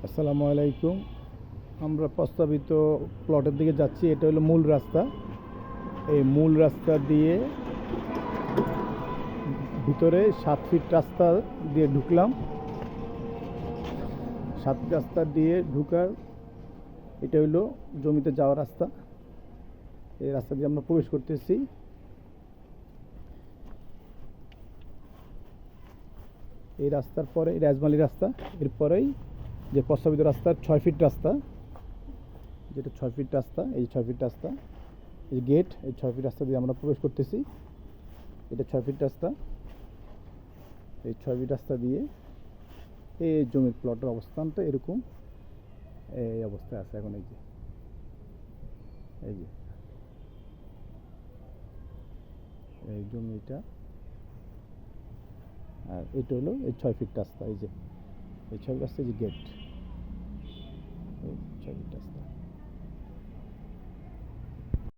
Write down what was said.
আসসালামু আলাইকুম। আমরা প্রস্তাবিত প্লটের দিকে যাচ্ছি। এটা হলো মূল রাস্তা। এই মূল রাস্তা দিয়ে ভিতরে 7 ফিট রাস্তা দিয়ে ঢুকলাম। 7 রাস্তা দিয়ে ঢুকার এটা হলো জমিতে যাওয়ার রাস্তা। এই রাস্তা দিয়ে আমরা প্রবেশ করতেছি। এই রাস্তার পরে রাজমালি রাস্তা, এরপরেই যে প্রস্তাবিত রাস্তার 6 ফিট রাস্তা, যেটা 6 ফিট রাস্তা, এই 6 ফিট রাস্তা, এই গেট, এই 6 ফিট রাস্তা দিয়ে আমরা প্রবেশ করতেছি। এটা 6 ফিট রাস্তা। এই 6 ফিট রাস্তা দিয়ে এই জমির প্লটের অবস্থানটা এরকম এই অবস্থায় আছে এখন। এই যে এই জমিটা, আর এটা হলো এই 6 ফিট রাস্তা। এই যে এই 6 ফিট রাস্তা, যে গেট।